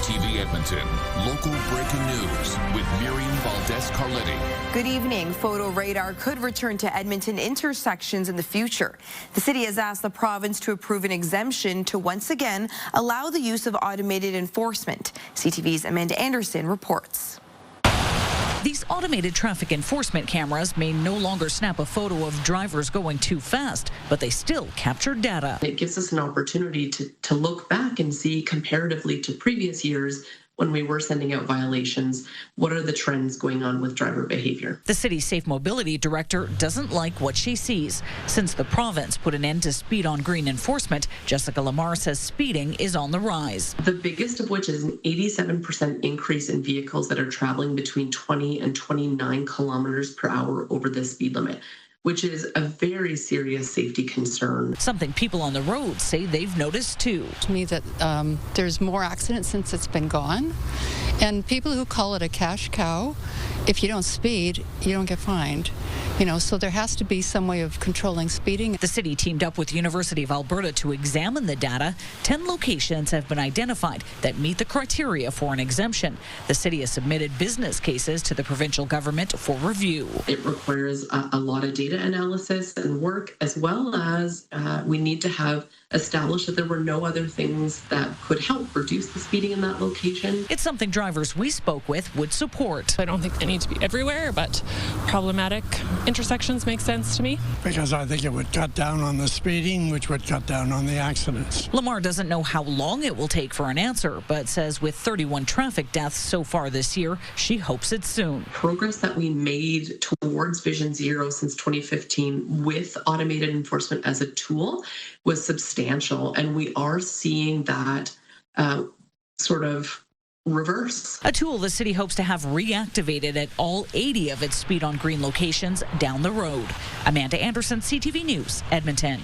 CTV Edmonton, local breaking news with Miriam Valdez-Carletti. Good evening. Photo radar could return to Edmonton intersections in the future. The city has asked the province to approve an exemption to once again allow the use of automated enforcement. CTV's Amanda Anderson reports. These automated traffic enforcement cameras may no longer snap a photo of drivers going too fast, but they still capture data. It gives us an opportunity to look back and see comparatively to previous years when we were sending out violations, what are the trends going on with driver behavior? The city's safe mobility director doesn't like what she sees. Since the province put an end to speed on green enforcement, Jessica Lamar says speeding is on the rise. The biggest of which is an 87% increase in vehicles that are traveling between 20 and 29 kilometers per hour over the speed limit, which is a very serious safety concern. Something people on the road say they've noticed too. To me that there's more accidents since it's been gone, and people who call it a cash cow, if you don't speed, you don't get fined. So there has to be some way of controlling speeding. The city teamed up with the University of Alberta to examine the data. 10 locations have been identified that meet the criteria for an exemption. The city has submitted business cases to the provincial government for review. It requires a lot of data analysis and work, as well as we need to have established that there were no other things that could help reduce the speeding in that location. It's something drivers we spoke with would support. I don't think they need to be everywhere, but problematic intersections make sense to me. Because I think it would cut down on the speeding, which would cut down on the accidents. Lamar doesn't know how long it will take for an answer, but says with 31 traffic deaths so far this year, she hopes it's soon. Progress that we made towards Vision Zero since 2015 with automated enforcement as a tool was substantial, and we are seeing that sort of reverse. A tool the city hopes to have reactivated at all 80 of its speed on green locations down the road. Amanda Anderson, CTV News, Edmonton.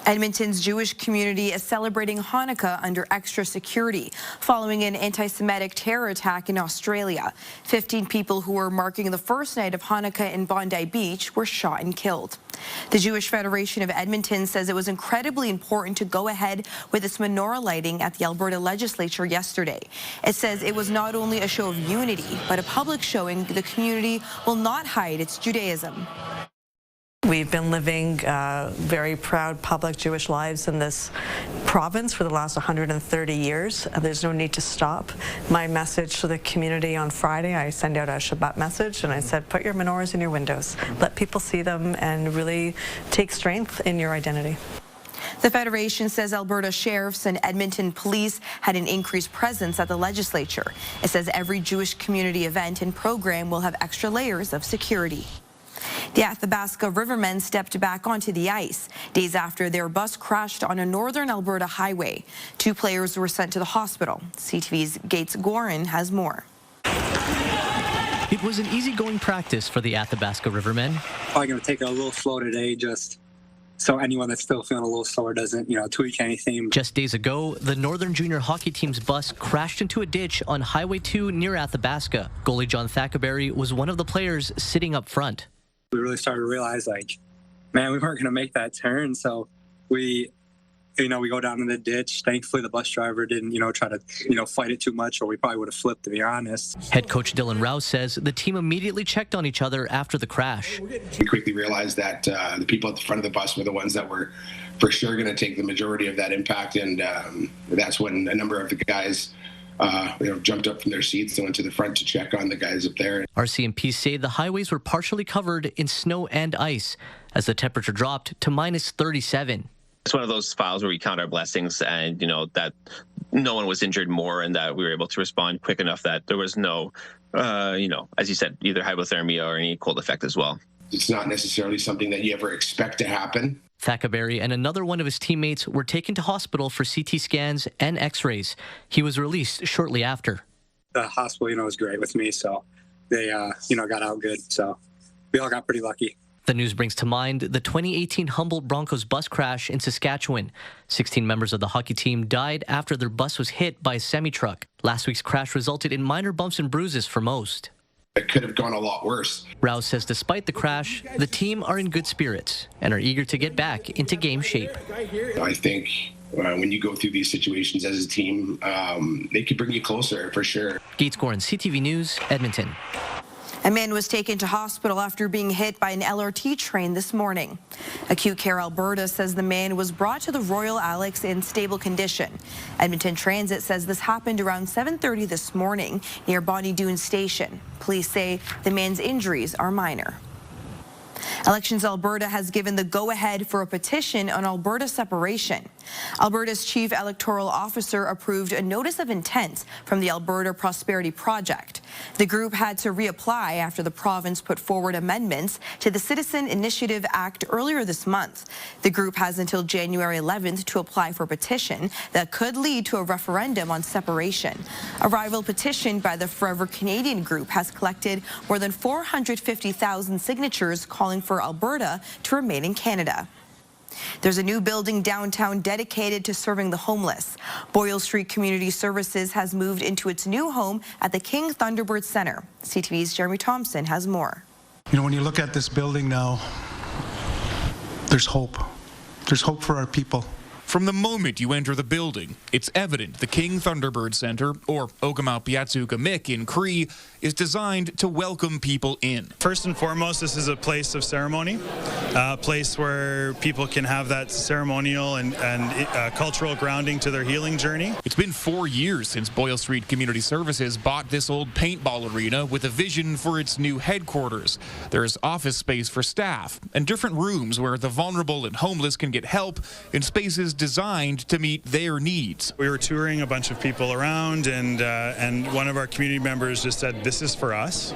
Edmonton's Jewish community is celebrating Hanukkah under extra security following an anti-Semitic terror attack in Australia. 15 people who were marking the first night of Hanukkah in Bondi Beach were shot and killed. The Jewish Federation of Edmonton says it was incredibly important to go ahead with its menorah lighting at the Alberta legislature yesterday. It says it was not only a show of unity, but a public showing the community will not hide its Judaism. We've been living very proud public Jewish lives in this province for the last 130 years. There's no need to stop. My message to the community on Friday, I sent out a Shabbat message and I said, put your menorahs in your windows. Let people see them and really take strength in your identity. The Federation says Alberta sheriffs and Edmonton police had an increased presence at the legislature. It says every Jewish community event and program will have extra layers of security. The Athabasca Rivermen stepped back onto the ice days after their bus crashed on a northern Alberta highway. 2 players were sent to the hospital. CTV's Gates Gorin has more. It was an easygoing practice for the Athabasca Rivermen. Probably going to take it a little slow today, just so anyone that's still feeling a little slower doesn't, tweak anything. Just days ago, the Northern Junior Hockey team's bus crashed into a ditch on Highway 2 near Athabasca. Goalie John Thackerberry was one of the players sitting up front. We really started to realize, man, we weren't going to make that turn. So we go down in the ditch. Thankfully, the bus driver didn't, try to, fight it too much, or we probably would have flipped, to be honest. Head coach Dylan Rouse says the team immediately checked on each other after the crash. We quickly realized that the people at the front of the bus were the ones that were for sure going to take the majority of that impact. And that's when a number of the guys jumped up from their seats and went to the front to check on the guys up there. RCMP say the highways were partially covered in snow and ice as the temperature dropped to minus 37. It's one of those files where we count our blessings and, that no one was injured more and that we were able to respond quick enough that there was no, as you said, either hypothermia or any cold effect as well. It's not necessarily something that you ever expect to happen. Thackerberry and another one of his teammates were taken to hospital for CT scans and x-rays. He was released shortly after. The hospital, was great with me, so they, got out good. So we all got pretty lucky. The news brings to mind the 2018 Humboldt Broncos bus crash in Saskatchewan. 16 members of the hockey team died after their bus was hit by a semi-truck. Last week's crash resulted in minor bumps and bruises for most. It could have gone a lot worse. Rouse says despite the crash, the team are in good spirits and are eager to get back into game shape. I think when you go through these situations as a team, they could bring you closer for sure. Gates Gorin, CTV News, Edmonton. A man was taken to hospital after being hit by an LRT train this morning. Acute Care Alberta says the man was brought to the Royal Alex in stable condition. Edmonton Transit says this happened around 7:30 this morning near Bonnie Doon Station. Police say the man's injuries are minor. Elections Alberta has given the go-ahead for a petition on Alberta separation. Alberta's chief electoral officer approved a notice of intent from the Alberta Prosperity Project. The group had to reapply after the province put forward amendments to the Citizen Initiative Act earlier this month. The group has until January 11th to apply for a petition that could lead to a referendum on separation. A rival petition by the Forever Canadian group has collected more than 450,000 signatures calling for Alberta to remain in Canada. There's a new building downtown dedicated to serving the homeless. Boyle Street Community Services has moved into its new home at the King Thunderbird Centre. CTV's Jeremy Thompson has more. You know, when you look at this building now, there's hope. There's hope for our people. From the moment you enter the building, it's evident the King Thunderbird Centre, or Ogamau Piatsugamik in Cree, is designed to welcome people in. First and foremost, this is a place of ceremony, a place where people can have that ceremonial and cultural grounding to their healing journey. It's been 4 years since Boyle Street Community Services bought this old paintball arena with a vision for its new headquarters. There's office space for staff and different rooms where the vulnerable and homeless can get help in spaces designed to meet their needs. We were touring a bunch of people around, and one of our community members just said, "This is for us,"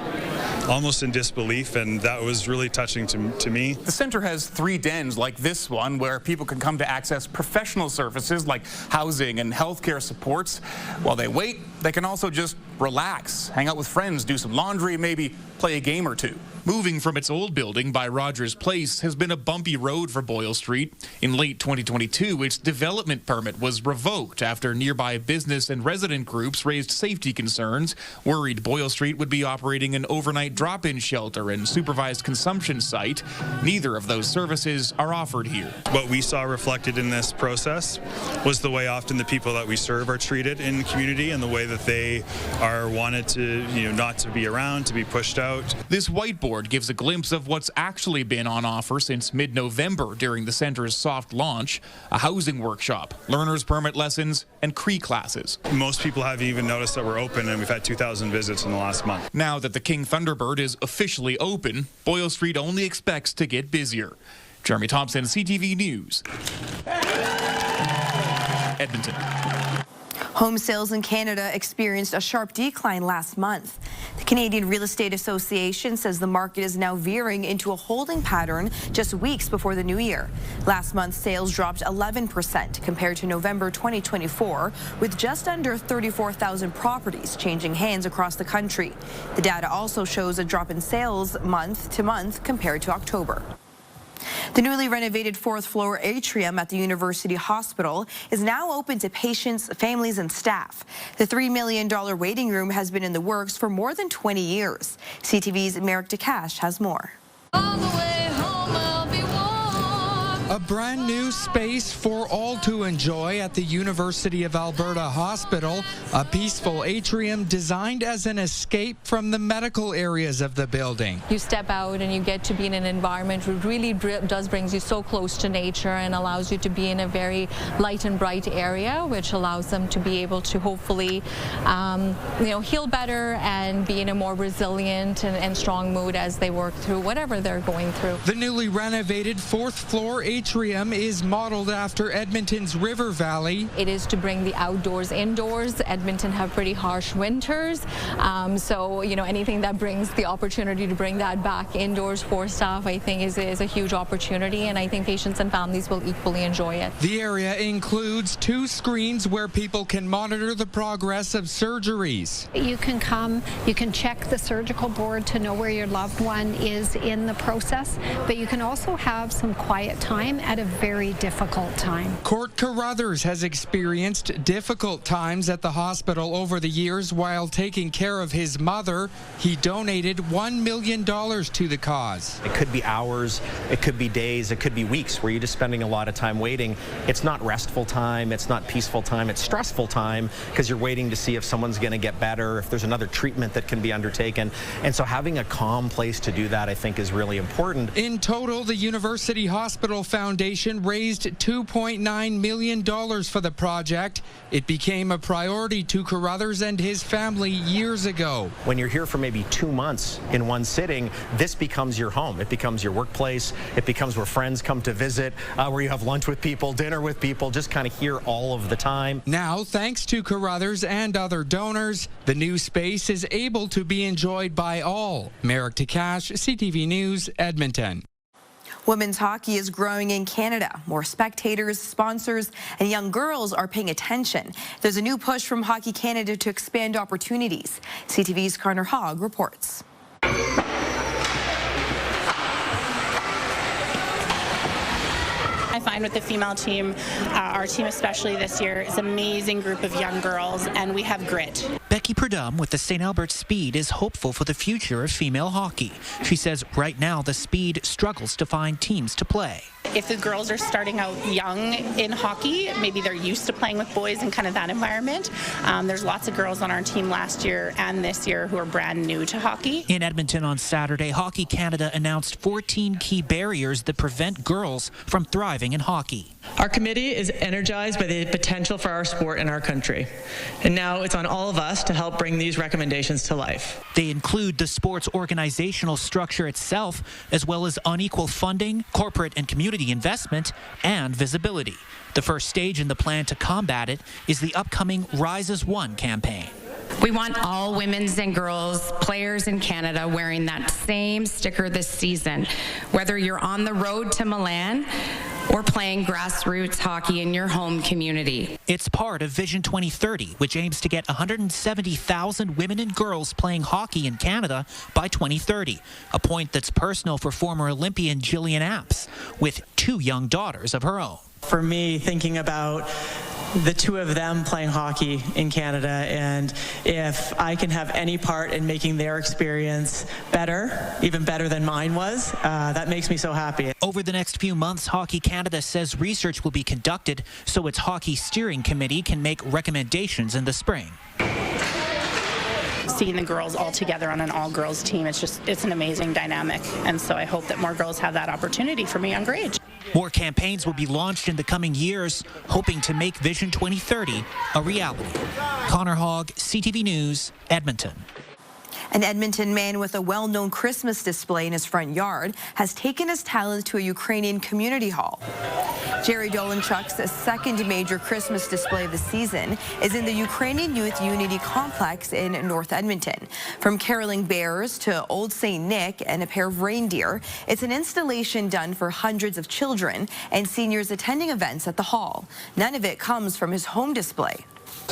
almost in disbelief, and that was really touching to me. The center has 3 dens like this one where people can come to access professional services like housing and healthcare supports. While they wait, they can also just relax, hang out with friends, do some laundry, maybe play a game or two. Moving from its old building by Rogers Place has been a bumpy road for Boyle Street. In late 2022, its development permit was revoked after nearby business and resident groups raised safety concerns, worried Boyle Street would be operating an overnight drop-in shelter and supervised consumption site. Neither of those services are offered here. What we saw reflected in this process was the way often the people that we serve are treated in the community and the way that they are wanted to, not to be around, to be pushed out. This whiteboard gives a glimpse of what's actually been on offer since mid-November during the center's soft launch: a housing workshop, learner's permit lessons, and Cree classes. Most people haven't even noticed that we're open, and we've had 2,000 visits in the last month. Now that the King Thunderbird is officially open, Boyle Street only expects to get busier. Jeremy Thompson, CTV News, Edmonton. Home sales in Canada experienced a sharp decline last month. The Canadian Real Estate Association says the market is now veering into a holding pattern just weeks before the new year. Last month, sales dropped 11% compared to November 2024, with just under 34,000 properties changing hands across the country. The data also shows a drop in sales month to month compared to October. The newly renovated 4th-floor atrium at the University Hospital is now open to patients, families, and staff. The $3 million waiting room has been in the works for more than 20 years. CTV's Merrick DeCash has more. A brand new space for all to enjoy at the University of Alberta Hospital, a peaceful atrium designed as an escape from the medical areas of the building. You step out and you get to be in an environment that really does brings you so close to nature and allows you to be in a very light and bright area, which allows them to be able to hopefully heal better and be in a more resilient and strong mood as they work through whatever they're going through. The newly renovated 4th-floor atrium is modeled after Edmonton's River Valley. It is to bring the outdoors indoors. Edmonton have pretty harsh winters, so anything that brings the opportunity to bring that back indoors for staff, I think is a huge opportunity, and I think patients and families will equally enjoy it. The area includes 2 screens where people can monitor the progress of surgeries. You can come, you can check the surgical board to know where your loved one is in the process, but you can also have some quiet time at a very difficult time. Court Carruthers has experienced difficult times at the hospital over the years while taking care of his mother. He donated $1 million to the cause. It could be hours, it could be days, it could be weeks where you're just spending a lot of time waiting. It's not restful time, it's not peaceful time, it's stressful time because you're waiting to see if someone's going to get better, if there's another treatment that can be undertaken. And so having a calm place to do that, I think, is really important. In total, the University Hospital Foundation raised $2.9 million for the project. It became a priority to Carruthers and his family years ago. When you're here for maybe 2 months in one sitting, this becomes your home. It becomes your workplace. It becomes where friends come to visit, where you have lunch with people, dinner with people, just kind of here all of the time. Now, thanks to Carruthers and other donors, the new space is able to be enjoyed by all. Merrick Takash, CTV News, Edmonton. Women's hockey is growing in Canada. More spectators, sponsors, and young girls are paying attention. There's a new push from Hockey Canada to expand opportunities. CTV's Connor Hogg reports. I find with the female team, our team especially this year, is an amazing group of young girls, and we have grit. Becky Perdum with the St. Albert Speed is hopeful for the future of female hockey. She says right now the Speed struggles to find teams to play. If the girls are starting out young in hockey, maybe they're used to playing with boys in kind of that environment. There's lots of girls on our team last year and this year who are brand new to hockey. In Edmonton on Saturday, Hockey Canada announced 14 key barriers that prevent girls from thriving in hockey. Our committee is energized by the potential for our sport in our country. And now it's on all of us to help bring these recommendations to life. They include the sport's organizational structure itself, as well as unequal funding, corporate and community investment, and visibility. The first stage in the plan to combat it is the upcoming Rise as One campaign. We want all women's and girls players in Canada wearing that same sticker this season, whether you're on the road to Milan or playing grassroots hockey in your home community. It's part of Vision 2030, which aims to get 170,000 women and girls playing hockey in Canada by 2030, a point that's personal for former Olympian Jillian Apps, with 2 young daughters of her own. For me, thinking about the 2 of them playing hockey in Canada, and if I can have any part in making their experience better, even better than mine was, that makes me so happy. Over the next few months, Hockey Canada says research will be conducted so its hockey steering committee can make recommendations in the spring. Seeing the girls all together on an all-girls team, it's an amazing dynamic. And so I hope that more girls have that opportunity from a younger age. More campaigns will be launched in the coming years, hoping to make Vision 2030 a reality. Connor Hogg, CTV News, Edmonton. An Edmonton man with a well-known Christmas display in his front yard has taken his talents to a Ukrainian community hall. Jerry Dolanchuk's second major Christmas display of the season is in the Ukrainian Youth Unity Complex in North Edmonton. From caroling bears to Old St. Nick and a pair of reindeer, it's an installation done for hundreds of children and seniors attending events at the hall. None of it comes from his home display.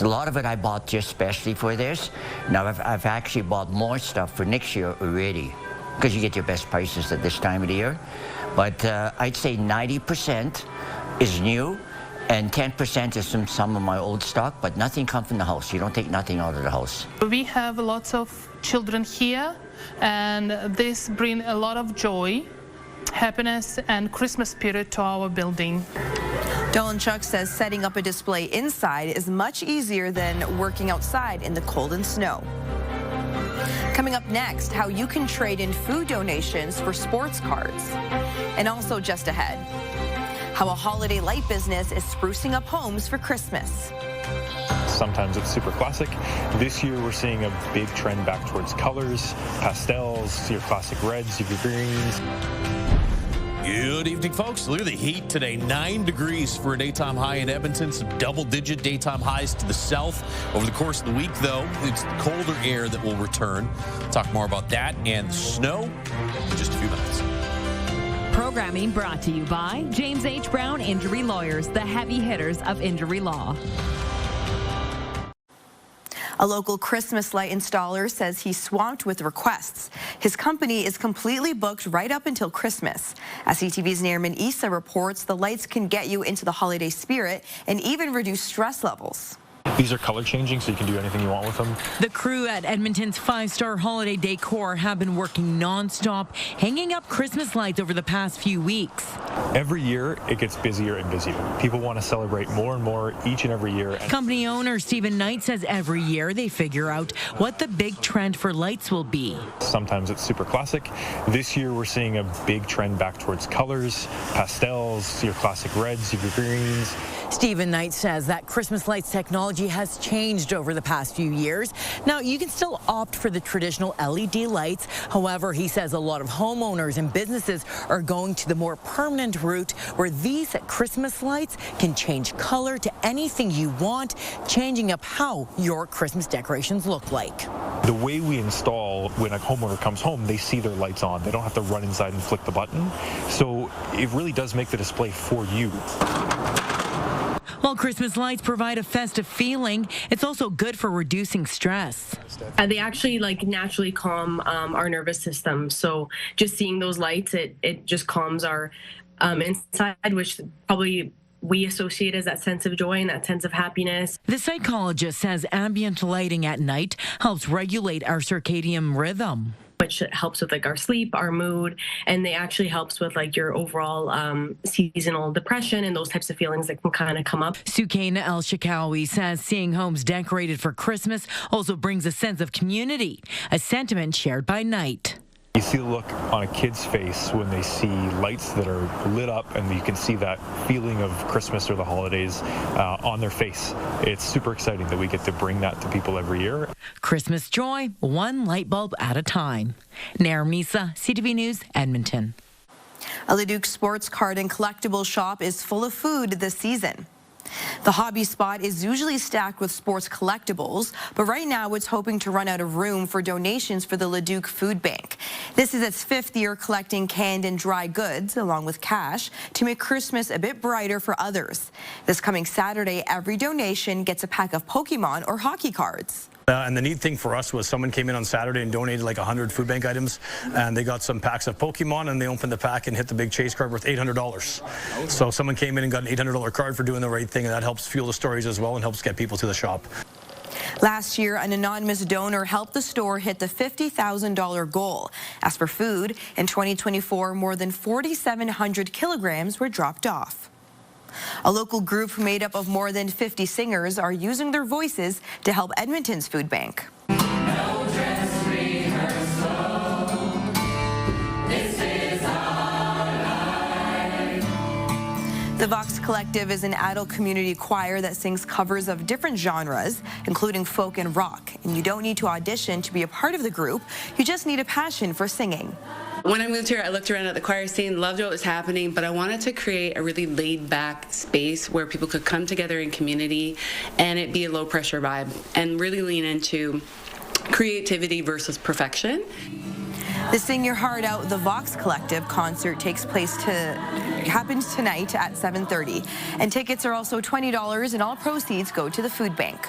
A lot of it I bought just especially for this. Now I've actually bought more stuff for next year already, because you get your best prices at this time of the year. But I'd say 90% is new and 10% is from some of my old stock, but nothing comes from the house. You don't take nothing out of the house. We have lots of children here, and this brings a lot of joy, happiness, and Christmas spirit to our building. Dolanchuk says setting up a display inside is much easier than working outside in the cold and snow. Coming up next, how you can trade in food donations for sports cards. And also just ahead, how a holiday light business is sprucing up homes for Christmas. Sometimes it's super classic. This year we're seeing a big trend back towards colors, pastels, your classic reds, your greens. Good evening, folks. Look at the heat today. 9 degrees for a daytime high in Edmonton. Some double-digit daytime highs to the south. Over the course of the week, though, it's the colder air that will return. Talk more about that and the snow in just a few minutes. Programming brought to you by James H. Brown Injury Lawyers, the heavy hitters of injury law. A local Christmas light installer says he's swamped with requests. His company is completely booked right up until Christmas. As CTV's Nirman Issa reports, the lights can get you into the holiday spirit and even reduce stress levels. These are color changing, so you can do anything you want with them. The crew at Edmonton's 5-star holiday decor have been working non-stop, hanging up Christmas lights over the past few weeks. Every year, it gets busier and busier. People want to celebrate more and more each and every year. Company owner Stephen Knight says every year they figure out what the big trend for lights will be. Sometimes it's super classic. This year, we're seeing a big trend back towards colors, pastels, your classic reds, your greens. Stephen Knight says that Christmas lights technology has changed over the past few years. Now, you can still opt for the traditional LED lights. However, he says a lot of homeowners and businesses are going to the more permanent route where these Christmas lights can change color to anything you want, changing up how your Christmas decorations look like. The way we install, when a homeowner comes home, they see their lights on. They don't have to run inside and flick the button. So it really does make the display for you. While Christmas lights provide a festive feeling, it's also good for reducing stress. They actually naturally calm our nervous system. So just seeing those lights, it just calms our inside, which probably we associate as that sense of joy and that sense of happiness. The psychologist says ambient lighting at night helps regulate our circadian rhythm, which helps with our sleep, our mood, and they actually helps with your overall seasonal depression and those types of feelings that can kind of come up. Sukaina El Shakawi says seeing homes decorated for Christmas also brings a sense of community, a sentiment shared by Knight. You see the look on a kid's face when they see lights that are lit up, and you can see that feeling of Christmas or the holidays on their face. It's super exciting that we get to bring that to people every year. Christmas joy, one light bulb at a time. Nirman Issa, CTV News, Edmonton. A Leduc sports card and collectible shop is full of food this season. The hobby spot is usually stacked with sports collectibles, but right now it's hoping to run out of room for donations for the Leduc Food Bank. This is its 5th year collecting canned and dry goods, along with cash, to make Christmas a bit brighter for others. This coming Saturday, every donation gets a pack of Pokemon or hockey cards. And the neat thing for us was someone came in on Saturday and donated 100 food bank items, and they got some packs of Pokemon, and they opened the pack and hit the big chase card worth $800. So someone came in and got an $800 card for doing the right thing, and that helps fuel the stories as well and helps get people to the shop. Last year, an anonymous donor helped the store hit the $50,000 goal. As for food, in 2024, more than 4,700 kilograms were dropped off. A local group made up of more than 50 singers are using their voices to help Edmonton's food bank. The Vox Collective is an adult community choir that sings covers of different genres, including folk and rock. And you don't need to audition to be a part of the group. You just need a passion for singing. When I moved here, I looked around at the choir scene, loved what was happening, but I wanted to create a really laid-back space where people could come together in community and it be a low-pressure vibe and really lean into creativity versus perfection. The Sing Your Heart Out, the Vox Collective concert happens tonight at 7:30. And tickets are also $20 and all proceeds go to the food bank.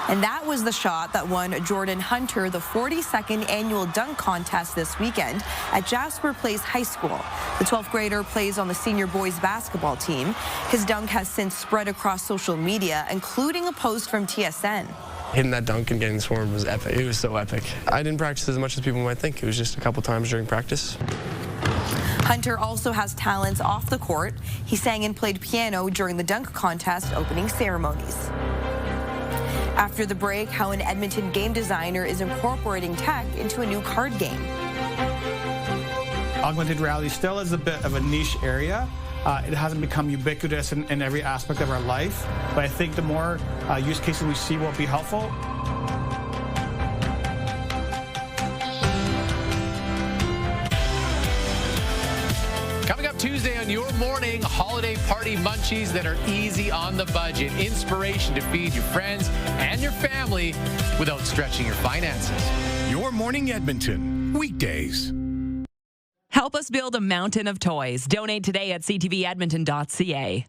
And that was the shot that won Jordan Hunter the 42nd annual dunk contest this weekend at Jasper Place High School. The 12th grader plays on the senior boys basketball team. His dunk has since spread across social media, including a post from TSN. Hitting that dunk and getting swarmed was epic. It was so epic. I didn't practice as much as people might think. It was just a couple times during practice. Hunter also has talents off the court. He sang and played piano during the dunk contest opening ceremonies. After the break, how an Edmonton game designer is incorporating tech into a new card game. Augmented reality still is a bit of a niche area. It hasn't become ubiquitous in every aspect of our life, but I think the more use cases we see will be helpful. Coming up Tuesday on your morning, holiday party munchies that are easy on the budget. Inspiration to feed your friends and your family without stretching your finances. Your Morning Edmonton. weekdays. Help us build a mountain of toys. Donate today at ctvedmonton.ca.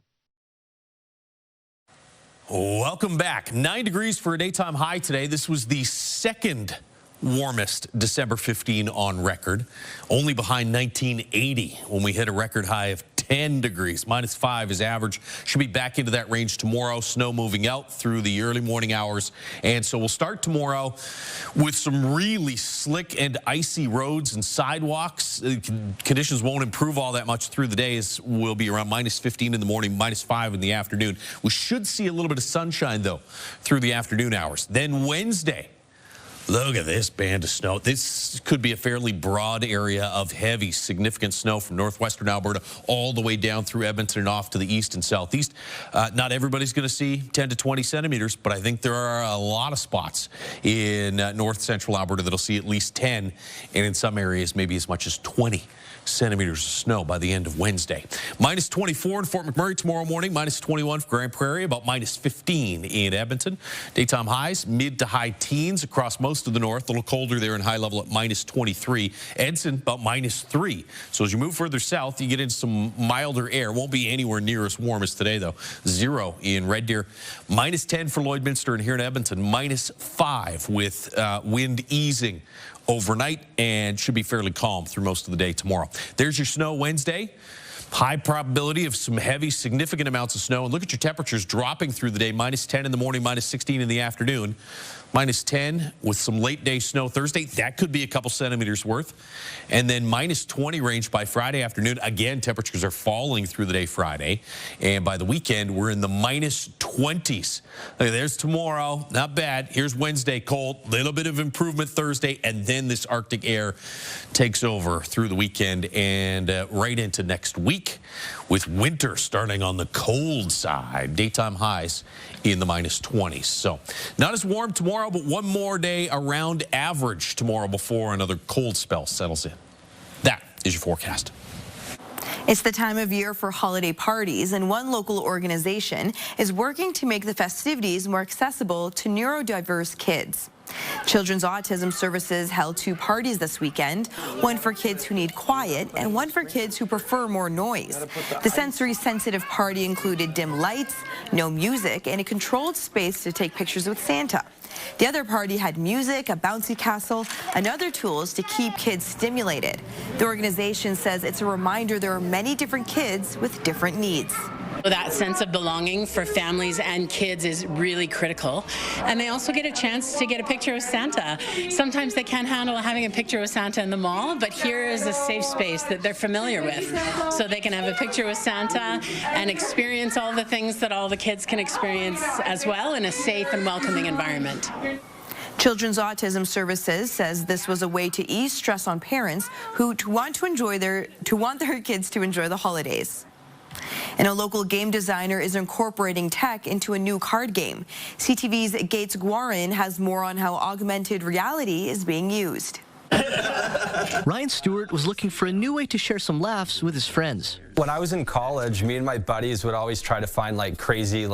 Welcome back. 9 degrees for a daytime high today. This was the second warmest December 15 on record, only behind 1980 when we hit a record high of 10 degrees. -5 is average. Should be back into that range tomorrow. Snow moving out through the early morning hours. And so we'll start tomorrow with some really slick and icy roads and sidewalks. Conditions won't improve all that much through the days. We'll be around -15 in the morning, -5 in the afternoon. We should see a little bit of sunshine, though, through the afternoon hours. Then Wednesday, look at this band of snow. This could be a fairly broad area of heavy, significant snow from northwestern Alberta all the way down through Edmonton and off to the east and southeast. Not everybody's going to see 10 to 20 centimeters, but I think there are a lot of spots in north central Alberta that'll see at least 10, and in some areas maybe as much as 20 centimeters of snow by the end of Wednesday. -24 in Fort McMurray tomorrow morning, -21 for Grand Prairie, about -15 in Edmonton. Daytime highs mid to high teens across most of the north, a little colder there in high level at -23. Edson about -3. So as you move further south, you get into some milder air. Won't be anywhere near as warm as today, though. 0 in Red Deer, -10 for Lloydminster, and here in Edmonton, -5 with wind easing overnight, and should be fairly calm through most of the day tomorrow. There's your snow Wednesday. High probability of some heavy, significant amounts of snow. And look at your temperatures dropping through the day. -10 in the morning, -16 in the afternoon. -10 with some late day snow Thursday. That could be a couple centimeters worth. And then -20 range by Friday afternoon. Again, temperatures are falling through the day Friday. And by the weekend, we're in the -20s. Okay, there's tomorrow. Not bad. Here's Wednesday, cold. Little bit of improvement Thursday. And then this Arctic air takes over through the weekend and right into next week, with winter starting on the cold side. Daytime highs in the -20s. So not as warm tomorrow, but one more day around average tomorrow before another cold spell settles in. That is your forecast. It's the time of year for holiday parties, and one local organization is working to make the festivities more accessible to neurodiverse kids. Children's Autism Services held 2 parties this weekend, one for kids who need quiet and one for kids who prefer more noise. The sensory-sensitive party included dim lights, no music, and a controlled space to take pictures with Santa. The other party had music, a bouncy castle, and other tools to keep kids stimulated. The organization says it's a reminder there are many different kids with different needs. That sense of belonging for families and kids is really critical. And they also get a chance to get a picture of Santa. Sometimes they can't handle having a picture of Santa in the mall, but here is a safe space that they're familiar with. So they can have a picture with Santa and experience all the things that all the kids can experience as well in a safe and welcoming environment. Children's Autism Services says this was a way to ease stress on parents who want their kids to enjoy the holidays. And a local game designer is incorporating tech into a new card game. CTV's Gates Guarin has more on how augmented reality is being used. Ryan Stewart was looking for a new way to share some laughs with his friends. When I was in college, me and my buddies would always try to find crazy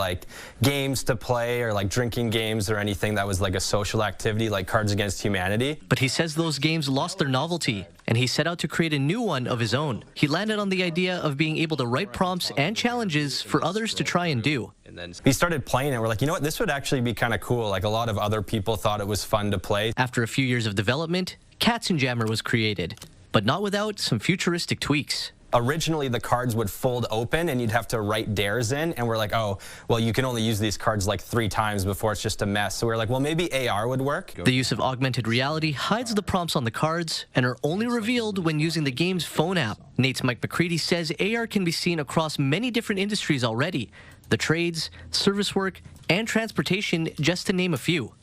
games to play, or drinking games, or anything that was a social activity like Cards Against Humanity. But he says those games lost their novelty, and he set out to create a new one of his own. He landed on the idea of being able to write prompts and challenges for others to try and do. And then we started playing it. We're like, you know what, this would actually be kind of cool. A lot of other people thought it was fun to play. After a few years of development, Katzenjammer was created, but not without some futuristic tweaks. Originally, the cards would fold open and you'd have to write dares in, and we're like, oh, well, you can only use these cards 3 times before it's just a mess. So we're like, well, maybe AR would work. The use of augmented reality hides the prompts on the cards and are only revealed when using the game's phone app. Nate's Mike McCready says AR can be seen across many different industries already. The trades, service work, and transportation, just to name a few.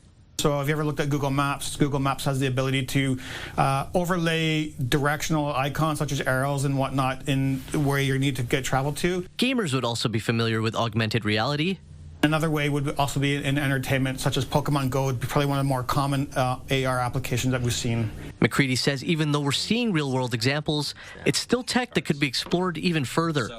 So have you ever looked at Google Maps? Google Maps has the ability to overlay directional icons such as arrows and whatnot in where you need to get travel to. Gamers would also be familiar with augmented reality. Another way would also be in entertainment, such as Pokemon Go, would be probably one of the more common AR applications that we've seen. McCready says even though we're seeing real-world examples, it's still tech that could be explored even further.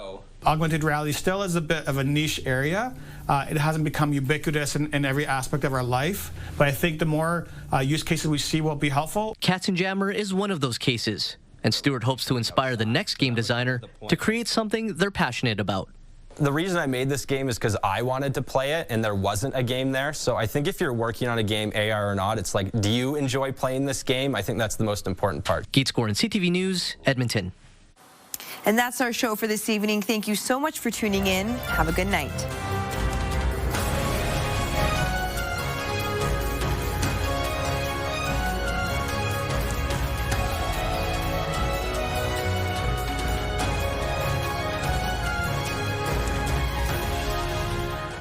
Augmented reality still is a bit of a niche area. It hasn't become ubiquitous in every aspect of our life, but I think the more use cases we see will be helpful. Katzenjammer is one of those cases, and Stewart hopes to inspire the next game designer to create something they're passionate about. The reason I made this game is because I wanted to play it and there wasn't a game there. So I think if you're working on a game, AR or not, it's like, do you enjoy playing this game? I think that's the most important part. Geet Score and CTV News, Edmonton. And that's our show for this evening. Thank you so much for tuning in. Have a good night.